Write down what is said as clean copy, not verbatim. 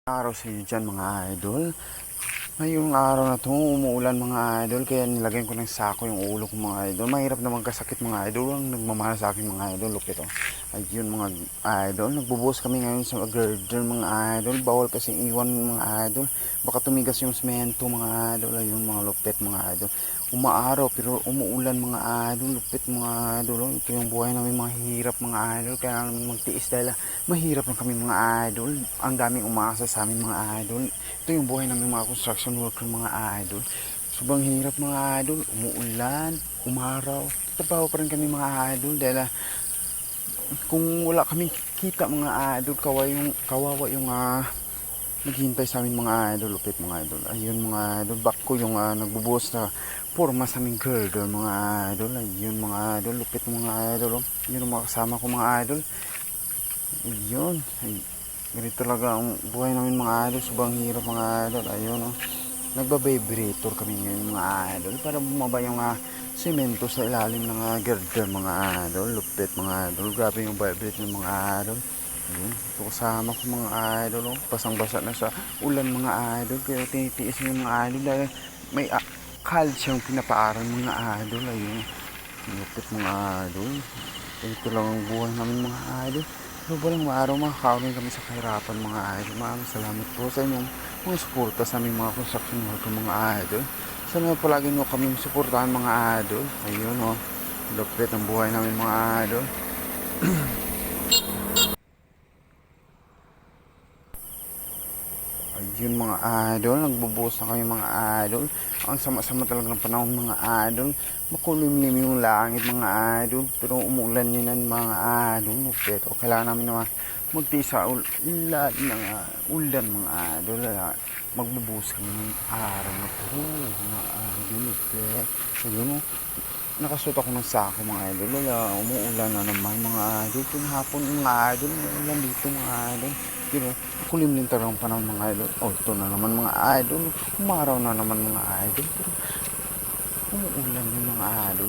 Araw sa inyo dyan mga idol. Ngayong araw na to umuulan mga idol, kaya nilagyan ko ng sako yung ulo ko mga idol. Mahirap naman kasakit mga idol, ang nagmamahal sa akin mga idol. Lupit oh. Ayun mga idol, nagbubuhos kami ngayon sa girder mga idol. Bawal kasi iwan mga idol, baka tumigas yung semento mga idol. Ayun mga lupit mga idol. Umaaraw pero umuulan mga idol, lupit mga idol. Ito yung buhay namin, mga hirap mga idol, kaya namin magtiis dahil mahirap lang kami mga idol. Ang daming umaasa sa amin mga idol. Ito yung buhay namin mga construction worker mga idol. Sobrang hirap mga idol, umuulan, umaraw, trabaho pa rin kami mga idol dahil kung wala kaming kita mga idol, kawawa yung naghihintay sa amin mga idol. Lupit mga idol. Ayun mga idol, back ko yung nagbubuhos na forma sa aming girder mga idol. Ayun mga idol, lupit mga idol. Yun ang mga kasama ko mga idol. Ayun, ganito talaga ang buhay namin mga idol. Sobrang hirap mga idol. Ayun oh, nagbabibrator kami ngayon mga idol para bumaba yung semento sa ilalim ng girder mga idol. Lupit mga idol, grabe yung vibrate ng mga idol. Ayun, ito kasama ko mga idol oh. Basang-basa na sa ulan mga idol, pero tinitiis yung mga idol dahil may calcium pinapaaral mga idol. Ayun, lupit mga idol. Ito lang ang buhay namin mga idol. Pero walang maaraw makakaunin kami sa kahirapan mga idol. Maraming salamat po sa inyong mga suporta sa aming mga construction worker mga idol. Sana palagi nyo kami suportahan mga idol. Ayun oh, lupit ang buhay namin mga idol. Ayun mga idol, nagbubuhos na kami mga idol. Ang sama-sama talaga ng panahon mga idol. Makulimlim yung langit mga idol, pero umuulan din ng mga idol. Pero kailangan namin naman magtiis sa ulan ng ulan mga idol. Magbubuhos kami ng araw na po mga idol. Ayun o, nakasuot ako ng sako mga idol. Umuulan na naman mga idol. Pinahapon mga idol, umuulan dito mga idol. Pero kulimlim talaga ang panahon mga idol. Oh, ito na naman mga idol. Umaraw na naman mga idol. Pero umuulan yung mga idol.